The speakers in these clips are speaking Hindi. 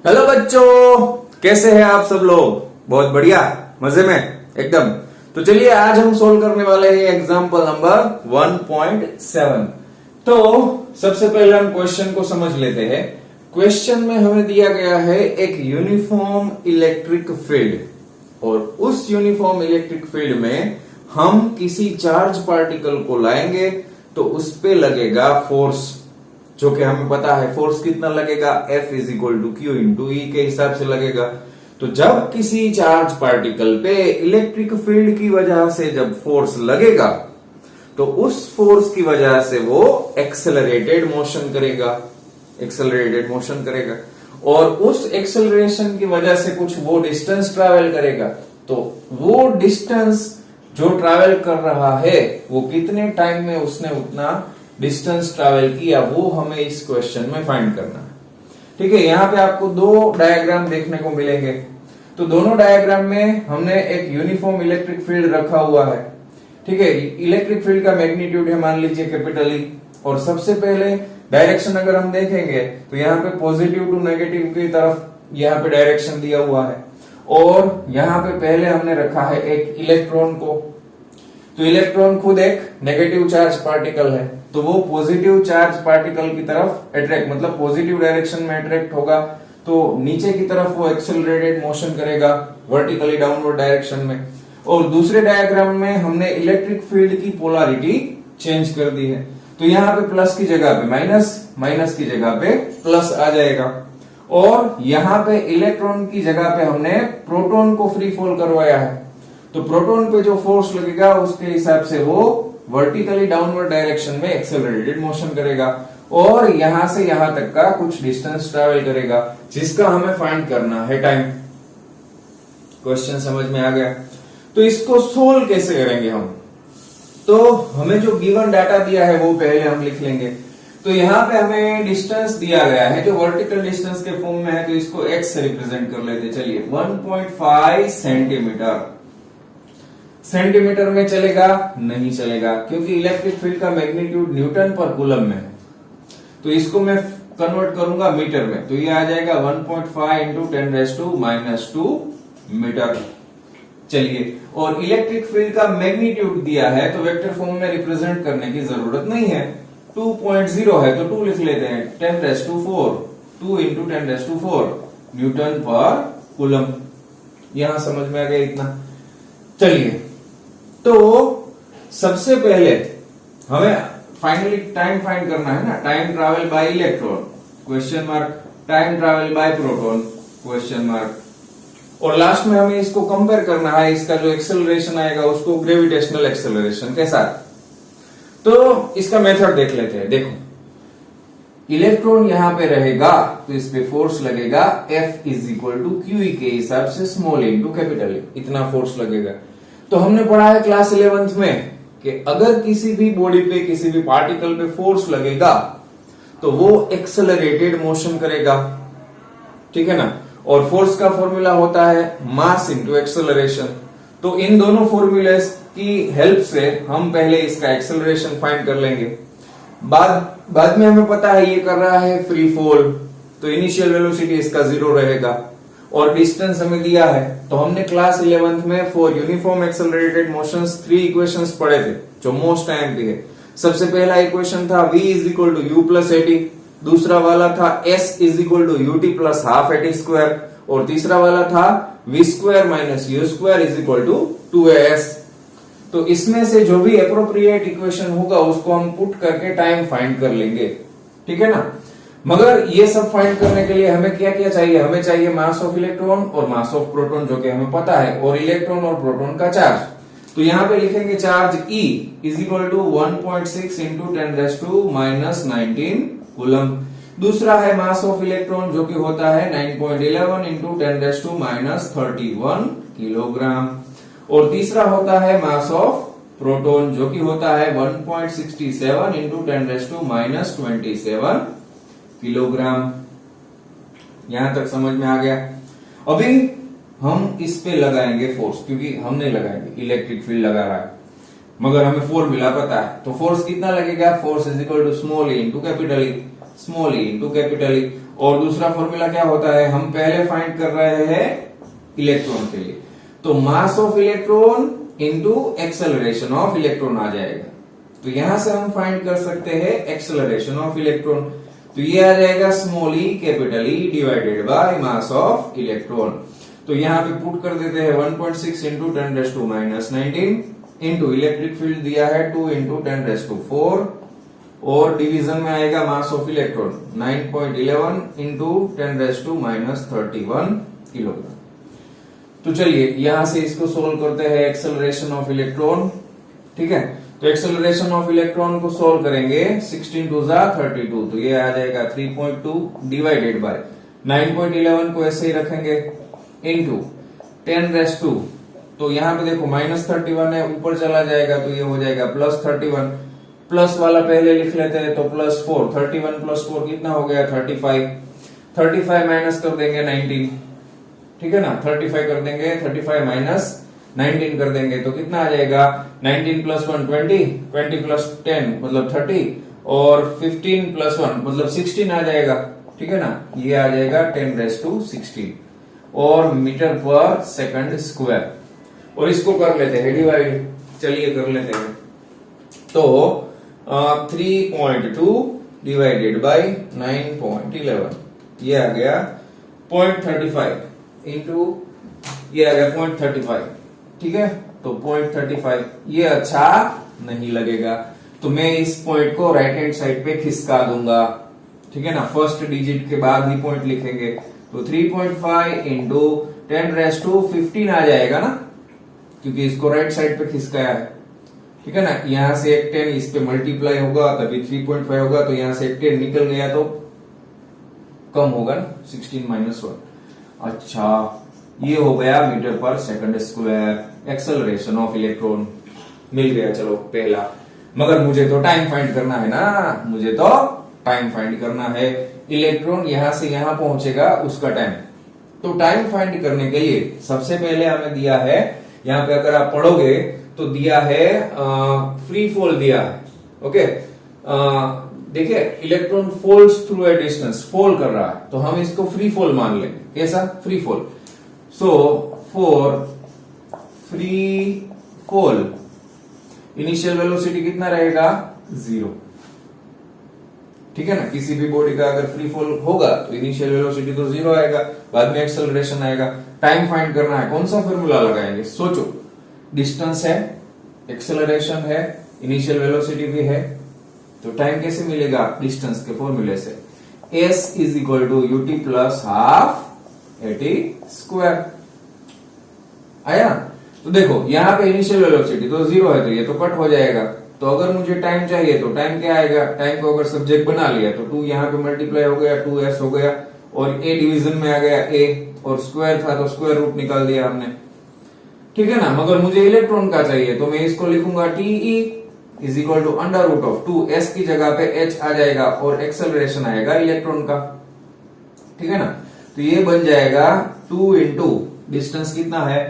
हेलो बच्चों, कैसे हैं आप सब लोग। बहुत बढ़िया, मजे में एकदम। तो चलिए आज हम सोल्व करने वाले हैं एग्जाम्पल नंबर 1.7। तो सबसे पहले हम क्वेश्चन को समझ लेते हैं। क्वेश्चन में हमें दिया गया है एक यूनिफॉर्म इलेक्ट्रिक फील्ड और उस यूनिफॉर्म इलेक्ट्रिक फील्ड में हम किसी चार्ज पार्टिकल को लाएंगे तो उस पे लगेगा फोर्स, जो कि हमें पता है फोर्स कितना लगेगा, F is equal to q into E के हिसाब से लगेगा। तो जब किसी चार्ज पार्टिकल पे इलेक्ट्रिक फील्ड की वजह से जब फोर्स लगेगा तो उस फोर्स की वजह से वो एक्सेलरेटेड मोशन करेगा और उस एक्सेलरेशन की वजह से कुछ वो डिस्टेंस ट्रैवल करेगा। तो वो डिस्टेंस जो ट्रैवल कर रहा है वो कितने टाइम में उसने उतना डिस्टेंस ट्रैवल किया, वो हमें इस क्वेश्चन में फाइंड करना है। ठीक है, यहाँ पे आपको दो डायग्राम देखने को मिलेंगे। तो दोनों डायग्राम में हमने एक यूनिफॉर्म इलेक्ट्रिक फील्ड रखा हुआ है। ठीक है, इलेक्ट्रिक फील्ड का मैग्नीट्यूड है मान लीजिए कैपिटल ई, और सबसे पहले डायरेक्शन अगर हम देखेंगे तो यहाँ पे पॉजिटिव टू नेगेटिव की तरफ यहाँ पे डायरेक्शन दिया हुआ है, और यहाँ पे पहले हमने रखा है एक इलेक्ट्रॉन को। तो इलेक्ट्रॉन खुद एक नेगेटिव चार्ज पार्टिकल है, तो वो पॉजिटिव चार्ज पार्टिकल की तरफ अट्रैक्ट, मतलब पॉजिटिव डायरेक्शन में अट्रैक्ट होगा, तो नीचे की तरफ वो एक्सेलरेटेड मोशन करेगा वर्टिकली डाउनवर्ड डायरेक्शन में। और दूसरे डायग्राम में हमने इलेक्ट्रिक फील्ड की पोलैरिटी चेंज कर दी है, तो यहाँ पे प्लस की जगह पे माइनस, माइनस की जगह पे प्लस आ जाएगा, और यहाँ पे इलेक्ट्रॉन की जगह पे हमने प्रोटॉन को फ्री फॉल करवाया है। तो प्रोटॉन पे जो फोर्स लगेगा उसके हिसाब से वो वर्टिकली डाउनवर्ड डायरेक्शन में एक्सेलरेटेड मोशन करेगा और यहां से यहां तक का कुछ डिस्टेंस ट्रैवल करेगा, जिसका हमें फाइंड करना है टाइम। क्वेश्चन समझ में आ गया। तो इसको सोल्व कैसे करेंगे हम, तो हमें जो गिवन डाटा दिया है वो पहले हम लिख लेंगे। तो यहाँ पे हमें डिस्टेंस दिया गया है जो वर्टिकल डिस्टेंस के फॉर्म में है, तो इसको x से रिप्रेजेंट कर लेते। चलिए 1.5 सेंटीमीटर में चलेगा नहीं चलेगा, क्योंकि इलेक्ट्रिक फील्ड का मैग्नीट्यूड न्यूटन पर कूलम में है। तो इसको मैं कन्वर्ट करूंगा मीटर में, तो ये आ जाएगा 1.5 इंटू 10⁻⁻² मीटर। चलिए, और इलेक्ट्रिक फील्ड का मैग्नीट्यूड दिया है तो वेक्टर फॉर्म में रिप्रेजेंट करने की जरूरत नहीं है, 2.0 है तो 2 लिख लेते हैं, 10⁻⁴, 2 इंटू 10⁻⁴ न्यूटन पर कूलम। यहां समझ में आ गया इतना। चलिए, तो सबसे पहले हमें फाइनली टाइम फाइंड करना है ना, time travel by electron question mark, time travel by proton question mark, और लास्ट में हमें इसको कंपेयर करना है, इसका जो एक्सेलरेशन आएगा उसको ग्रेविटेशनल एक्सेलरेशन के साथ। तो इसका मेथड देख लेते हैं। देखो, इलेक्ट्रॉन यहां पे रहेगा तो इस पे फोर्स लगेगा F is equal to q E के हिसाब से स्मॉल इंटू कैपिटल ई, इतना फोर्स लगेगा। तो हमने पढ़ा है क्लास 11th में कि अगर किसी भी बॉडी पे, किसी भी पार्टिकल पे फोर्स लगेगा तो वो एक्सेलरेटेड मोशन करेगा। ठीक है ना, और फोर्स का फॉर्मूला होता है मास इंटू एक्सेलरेशन। तो इन दोनों फॉर्मूले की हेल्प से हम पहले इसका एक्सेलरेशन फाइंड कर लेंगे। बाद में हमें पता है ये कर रहा है फ्री फॉल, तो इनिशियल वेलोसिटी इसका 0 रहेगा, और डिस्टेंस हमें दिया है। तो हमने क्लास 11th में for uniform accelerated motions 3 equations पढ़े थे जो मोस्ट टाइम पे है। सबसे पहला इक्वेशन था v is equal to u plus at, दूसरा वाला था s is equal to ut plus half at square, और तीसरा वाला था v square minus u square is equal to 2as। तो इसमें से जो भी अप्रोप्रिएट इक्वेशन होगा उसको हम पुट करके टाइम फाइंड कर लेंगे। ठीक है ना, मगर ये सब फाइंड करने के लिए हमें क्या क्या चाहिए, हमें चाहिए मास ऑफ इलेक्ट्रॉन और मास ऑफ प्रोटॉन, जो कि हमें पता है, और इलेक्ट्रॉन और प्रोटॉन का चार्ज। तो यहाँ पे लिखेंगे charge E is equal to 1.6 into 10⁻⁻19 coulomb. दूसरा है मास ऑफ इलेक्ट्रॉन जो कि होता है 9.11 इंटू 10⁻31 किलोग्राम, और तीसरा होता है मास ऑफ प्रोटॉन जो कि होता है 1.67 इंटू 10⁻27 किलोग्राम। यहां तक समझ में आ गया। अभी हम इस पे लगाएंगे फोर्स, क्योंकि हमने लगाएंगे, इलेक्ट्रिक फील्ड लगा रहा है, मगर हमें फॉर्मूला पता है। तो फोर्स कितना लगेगा, force is equal to small e into capital e, small e into capital e, और दूसरा फॉर्मूला क्या होता है, हम पहले फाइंड कर रहे हैं इलेक्ट्रॉन के लिए, तो mass of electron into acceleration of electron आ जाएगा। तो यहां से हम फाइंड कर सकते हैं एक्सेलरेशन ऑफ इलेक्ट्रॉन, तो ये आ जाएगा small E capital E divided by mass of electron. तो यहां पे पुट कर देते हैं 1.6 इंटू 10⁻⁹ इंटू इलेक्ट्रिक फील्ड दिया है 2 इंटू 10⁴ और डिवीजन में आएगा मास ऑफ इलेक्ट्रॉन 9.11 इंटू 10⁻31 किलोग्राम। तो चलिए यहां से इसको सोल्व करते हैं एक्सेलरेशन ऑफ इलेक्ट्रॉन। ठीक है, तो एक्सेलरेशन ऑफ इलेक्ट्रॉन को सोल्व करेंगे 16 2 32, तो ये आ जाएगा 3.2 डिवाइडेड बाय 9.11 को ऐसे ही रखेंगे इंटू 10⁻², तो यहां पे देखो -31 है, ऊपर चला जाएगा तो ये हो जाएगा +31, प्लस वाला पहले लिख लेते हैं तो +4, 31 + 4 कितना हो गया 35 माइनस कर देंगे 19, ठीक है ना, 35 कर देंगे, 35 माइनस 19 कर देंगे तो कितना आ जाएगा 19 + 1 20, 20 + 10 मतलब 30 और 15 + 1 मतलब 16 आ जाएगा। ठीक है ना, ये आ जाएगा 10⁻16 और मीटर पर सेकंड स्क्वायर। और इसको कर लेते हैं डिवाइड, चलिए कर लेते हैं। तो 3.2 डिवाइडेड बाय 9.11 ये आ गया 0.35 इंटू ये आ गया 0.35। ठीक है, तो 0.35 ये अच्छा नहीं लगेगा, तो मैं इस पॉइंट को राइट हैंड साइड पे खिसका दूंगा। ठीक है ना, फर्स्ट डिजिट के बाद ही पॉइंट लिखेंगे, तो 3.5 इंटू 10⁻15 आ जाएगा ना, क्योंकि इसको राइट साइड पे खिसकाया है। ठीक है ना, यहां से एक 10 इस पे मल्टीप्लाई होगा तभी 3.5 होगा, तो यहां से एक 10 निकल गया तो कम होगा ना 16 - 1। अच्छा, ये हो गया metre per second square acceleration of electron मिल गया। चलो पहला, मगर मुझे तो टाइम फाइंड करना है ना, मुझे तो टाइम फाइंड करना है। इलेक्ट्रॉन यहां से यहां पहुंचेगा उसका टाइम, तो टाइम फाइंड करने के लिए सबसे पहले हमें दिया है, यहां पे अगर आप पढ़ोगे तो दिया है फ्री फॉल दिया है। ओके, देखिए electron falls through a distance, fall कर रहा है, तो हम इसको फ्री फॉल मान लेंगे। कैसा free fall? So for free fall initial velocity कितना रहेगा 0। ठीक है ना, किसी भी बॉडी का अगर फ्री फॉल होगा तो इनिशियल वेलोसिटी तो 0 आएगा, बाद में एक्सेलरेशन आएगा। टाइम फाइंड करना है, कौन सा फॉर्मूला लगाएंगे? सोचो, डिस्टेंस है, एक्सेलरेशन है, इनिशियल वेलोसिटी भी है, तो टाइम कैसे मिलेगा? डिस्टेंस के फॉर्मूले से, s = ut + ½ at²। आया? तो देखो यहां पे इनिशियल वेलोसिटी तो 0 है, तो ये तो कट हो जाएगा। तो अगर मुझे टाइम चाहिए तो टाइम क्या आएगा? टाइम को अगर सब्जेक्ट बना लिया तो 2 यहाँ पे मल्टीप्लाई हो गया, 2s हो गया, और a डिवीजन में आ गया a, और स्क्वायर था तो स्क्वायर रूट निकाल दिया हमने। ठीक है ना, मगर मुझे इलेक्ट्रॉन का चाहिए तो मैं इसको लिखूंगा TE = √2s की जगह पे h आ जाएगा और एक्सेलरेशन आएगा इलेक्ट्रॉन का। ठीक है ना, तो ये बन जाएगा 2 इंटू डिस्टेंस कितना है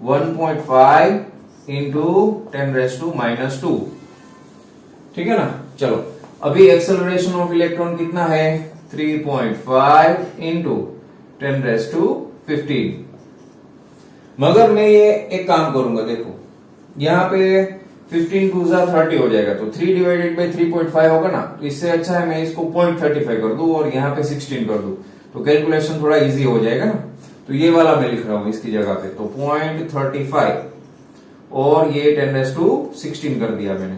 1.5 इंटू 10⁻⁻²। ठीक है ना, चलो अभी एक्सेलरेशन ऑफ इलेक्ट्रॉन कितना है 3.5 इंटू 10⁻15। मगर मैं ये एक काम करूंगा, देखो यहाँ पे 15 2 30 हो जाएगा, तो 3 डिवाइडेड बाई 3.5 होगा ना, तो इससे अच्छा है मैं इसको 0.35 कर दूं और यहाँ पे 16 कर दूं, तो कैलकुलेशन थोड़ा इजी हो जाएगा ना। तो ये वाला मैं लिख रहा हूं इसकी जगह पे, तो 0.35 और ये 10⁻16 कर दिया मैंने।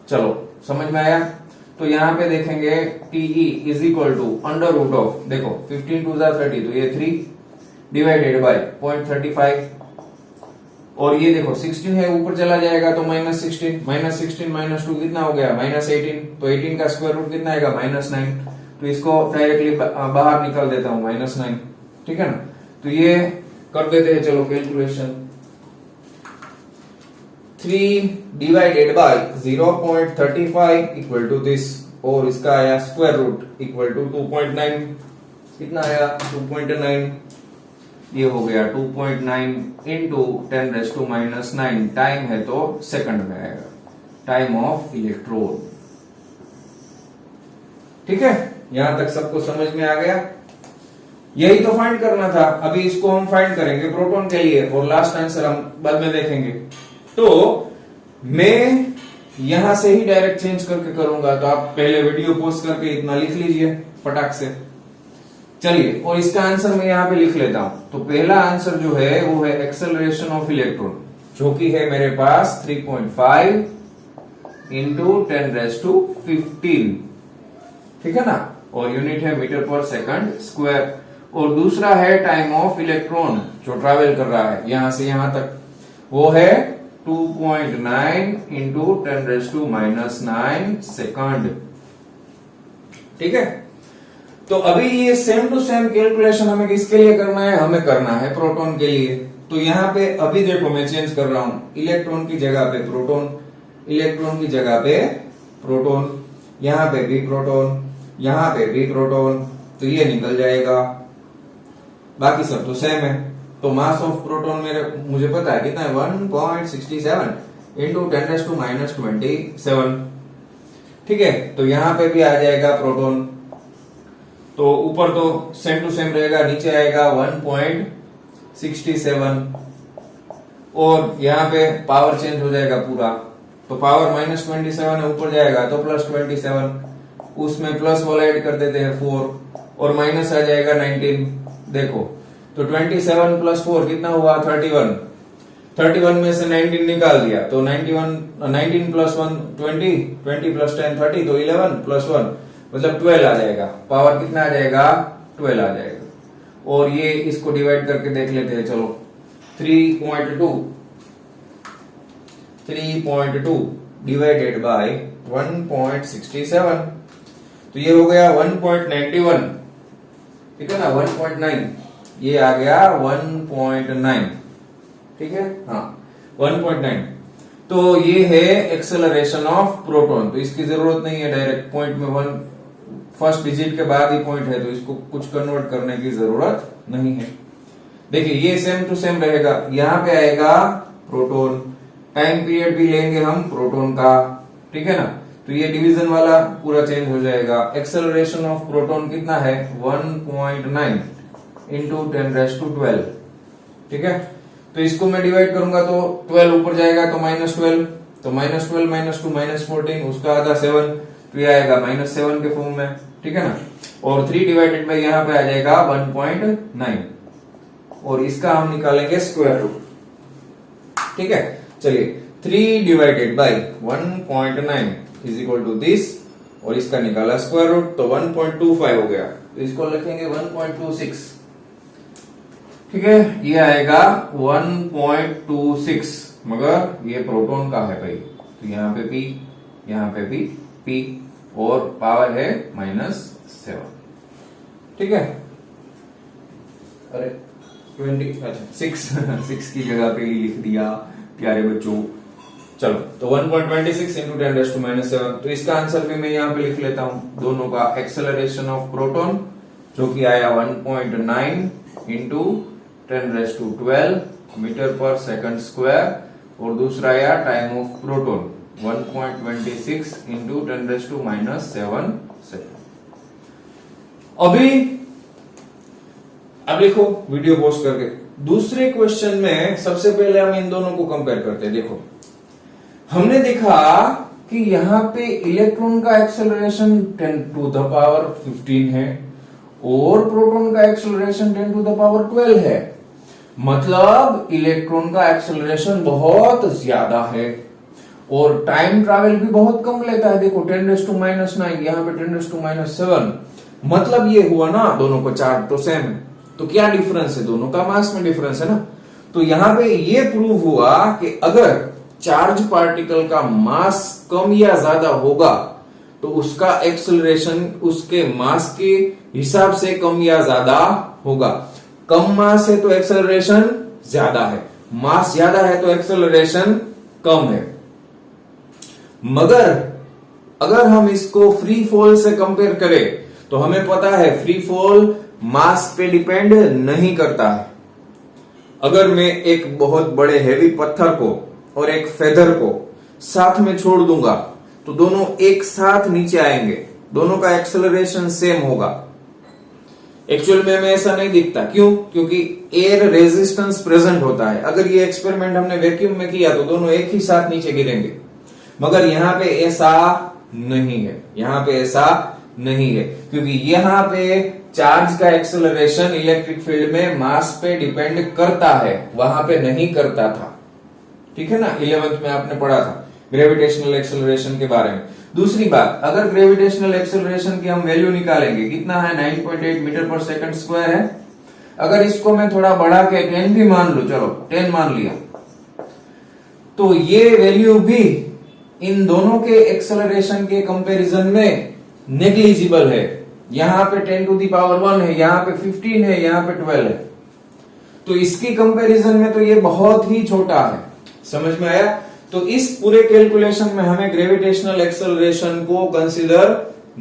चलो समझ में आया? तो यहाँ पे देखेंगे TE = देखो 15 2 30, तो ये 3 डिवाइडेड बाय 0.35, और ये देखो 16 है, ऊपर चला जाएगा तो -16 -2 कितना हो गया -18, तो 18 का स्क्वायर रूट कितना आएगा -9, तो इसको डायरेक्टली बाहर निकाल देता हूं -9। ठीक है ना, तो ये कर देते हैं, चलो calculation. 3 divided by 0.35 equal to this, और इसका आया स्क्वायर रूट इक्वल टू 2.9, कितना आया 2.9, ये हो गया 2.9 इंटू 10⁻⁻9, टाइम है तो सेकंड में आएगा, टाइम ऑफ इलेक्ट्रॉन। ठीक है, यहां तक सबको समझ में आ गया? यही तो फाइंड करना था। अभी इसको हम फाइंड करेंगे प्रोटॉन के लिए और लास्ट आंसर हम बाद में देखेंगे। तो मैं यहां से ही डायरेक्ट चेंज करके करूंगा, तो आप पहले वीडियो पॉज करके इतना लिख लीजिए फटाक से। चलिए, और इसका आंसर मैं यहाँ पे लिख लेता हूं। तो पहला आंसर जो है वो है एक्सेलरेशन ऑफ इलेक्ट्रॉन, जो कि है मेरे पास 3.5 इंटू 10⁻15, ठीक है ना, और यूनिट है मीटर पर सेकंड स्क्वायर। और दूसरा है टाइम ऑफ इलेक्ट्रॉन जो ट्रैवल कर रहा है यहां से यहां तक, वो है 2.9 इंटू 10⁻⁹ सेकंड, ठीक है। तो अभी ये सेम टू सेम कैलकुलेशन हमें किसके लिए करना है? हमें करना है प्रोटॉन के लिए। तो यहाँ पे अभी देखो मैं चेंज कर रहा हूं, इलेक्ट्रॉन की जगह पे प्रोटॉन, इलेक्ट्रॉन की जगह पे प्रोटॉन, यहाँ पे भी प्रोटॉन, यहाँ पे भी प्रोटॉन, तो ये निकल जाएगा। बाकी सब तो सेम है। तो मास ऑफ प्रोटॉन मुझे पता है कितना है, 1.67 इंटू 10⁻27, ठीक है। तो यहाँ पे भी आ जाएगा प्रोटॉन, तो ऊपर तो सेम टू सेम रहेगा, नीचे आएगा 1.67, और यहाँ पे पावर चेंज हो जाएगा पूरा। तो पावर -27 है, ऊपर जाएगा तो +27, उसमें प्लस वाला ऐड कर देते हैं 4, और माइनस आ जाएगा 19। देखो तो 27 + 4 कितना हुआ? 31। 31 में से 19 निकाल दिया तो 19 + 1 20, 20 + 10 30, तो 11 + 1 मतलब 12 आ जाएगा। पावर कितना आ जाएगा? 12 आ जाएगा। और ये इसको डिवाइड करके देख लेते हैं, चलो 3.2 डिवाइडेड बाय 1.67, तो ये हो गया 1.91, ठीक है ना, 1.9, ये आ गया 1.9, ठीक है, हाँ 1.9। तो ये है एक्सेलरेशन ऑफ प्रोटॉन। तो इसकी जरूरत नहीं है, डायरेक्ट पॉइंट में 1 फर्स्ट डिजिट के बाद ही पॉइंट है, तो इसको कुछ कन्वर्ट करने की जरूरत नहीं है। देखिए ये सेम टू सेम रहेगा, यहाँ पे आएगा प्रोटॉन, टाइम पीरियड भी लेंगे हम प्रोटॉन का, ठीक है ना। तो ये डिवीजन वाला पूरा चेंज हो जाएगा। एक्सेलरेशन ऑफ प्रोटॉन कितना है? 1.9 इंटू 10⁻12, ठीक है। तो इसको मैं डिवाइड करूंगा तो 12 ऊपर जाएगा तो -12, तो -12 - 2 -14, उसका आधा 7, तो ये आएगा -7 के फॉर्म में, ठीक है ना। और 3 डिवाइडेड बाय यहाँ पे आ जाएगा 1.9, और इसका हम निकालेंगे स्क्वायर रूट, ठीक है। चलिए 3 divided by 1.9 is equal to this, और इसका निकाला स्क्वायर रूट तो 1.25 हो गया, तो इसको लिखेंगे 1.26, ठीक है। ये आएगा 1.26, मगर ये प्रोटॉन का है भाई, तो यहाँ पे P, यहाँ पे भी P, और पावर है -7, ठीक है। अरे 20, अच्छा 6 की जगह पे ही लिख दिया प्यारे बच्चों। चलो तो 1.26 इंटू 10⁻⁷, तो इसका आंसर भी मैं यहाँ पे लिख लेता हूं, दोनों का। एक्सेलरेशन ऑफ प्रोटॉन जो कि आया 1.9 into 10⁻12 metre per second square, और दूसरा आया time of proton 1.26 into 10⁻⁷ second. अब देखो वीडियो पॉज करके, दूसरे क्वेश्चन में सबसे पहले हम इन दोनों को कंपेयर करते हैं। देखो हमने देखा कि यहाँ पे इलेक्ट्रॉन का एक्सेलरेशन 10⁻15 है और प्रोटॉन का एक्सेलरेशन 10⁻12 है, मतलब इलेक्ट्रॉन का एक्सेलरेशन बहुत ज्यादा है और टाइम ट्रैवल भी बहुत कम लेता है। देखो 10⁻⁹, यहाँ पे 10⁻⁷, मतलब ये हुआ ना, दोनों को चार्ज तो सेम है, तो क्या डिफरेंस है? दोनों का मास में डिफरेंस है ना। तो यहाँ पे ये प्रूव हुआ कि अगर चार्ज पार्टिकल का मास कम या ज्यादा होगा तो उसका एक्सेलरेशन उसके मास के हिसाब से कम या ज्यादा होगा। कम मास है तो एक्सेलरेशन ज्यादा है, मास ज्यादा है तो एक्सेलरेशन कम है। मगर अगर हम इसको फ्री फॉल से कंपेयर करें तो हमें पता है फ्री फॉल मास पे डिपेंड नहीं करता है। अगर मैं एक बहुत बड़े हेवी पत्थर को और एक फेदर को साथ में छोड़ दूंगा तो दोनों एक साथ नीचे आएंगे, दोनों का एक्सेलरेशन सेम होगा। एक्चुअल में हमें ऐसा नहीं दिखता, क्यों? क्योंकि एयर रेजिस्टेंस प्रेजेंट होता है। अगर ये एक्सपेरिमेंट हमने वैक्यूम में किया तो दोनों एक ही साथ नीचे गिरेंगे, मगर यहां पे ऐसा नहीं है, यहां पे ऐसा नहीं है, क्योंकि यहां पे चार्ज का एक्सेलरेशन इलेक्ट्रिक फील्ड में मास पे डिपेंड करता है, वहां पे नहीं करता था। ठीक है ना, 11th में आपने पढ़ा था ग्रेविटेशनल एक्सेलरेशन के बारे में। दूसरी बात, अगर ग्रेविटेशनल एक्सेलरेशन की हम वैल्यू निकालेंगे, कितना है? 9.8 मीटर पर सेकंड स्क्वायर है। अगर इसको मैं थोड़ा बढ़ा के 10 भी मान लू, चलो 10 मान लिया, तो ये वैल्यू भी इन दोनों के एक्सेलरेशन के कंपैरिजन में नेग्लिजिबल है। यहां पे 10 टू दी पावर 1 है, यहां पे 15 है, यहां पे 12 है, तो इसकी कंपैरिजन में तो ये बहुत ही छोटा है। समझ में आया? तो इस पूरे कैलकुलेशन में हमें ग्रेविटेशनल एक्सेलरेशन को कंसीडर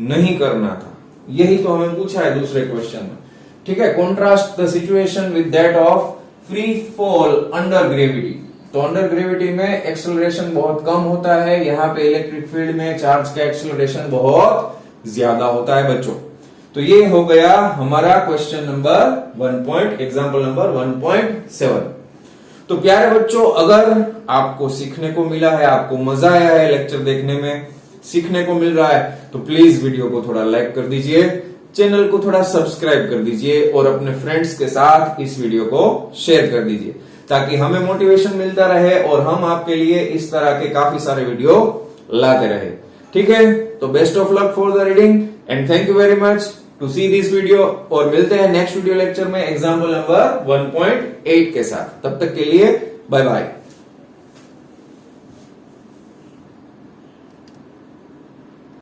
नहीं करना था। यही तो हमें पूछा है दूसरे क्वेश्चन में। ठीक है, contrast the situation with that of free fall under gravity. तो अंडर ग्रेविटी में एक्सेलरेशन बहुत कम होता है, यहाँ पे इलेक्ट्रिक फील्ड में चार्ज का एक्सेलरेशन बहुत ज्यादा होता है बच्चों। तो ये हो गया हमारा क्वेश्चन नंबर एग्जाम्पल नंबर 1.7। तो प्यारे बच्चों, अगर आपको सीखने को मिला है, आपको मजा आया है लेक्चर देखने में, सीखने को मिल रहा है, तो प्लीज वीडियो को थोड़ा लाइक कर दीजिए, चैनल को थोड़ा सब्सक्राइब कर दीजिए और अपने फ्रेंड्स के साथ इस वीडियो को शेयर कर दीजिए, ताकि हमें मोटिवेशन मिलता रहे और हम आपके लिए इस तरह के काफी सारे वीडियो लाते रहे। ठीक है, तो best of luck for the reading and thank you very much to see this video, और मिलते हैं नेक्स्ट वीडियो लेक्चर में एग्जाम्पल नंबर 1.8 के साथ। तब तक के लिए बाय बाय।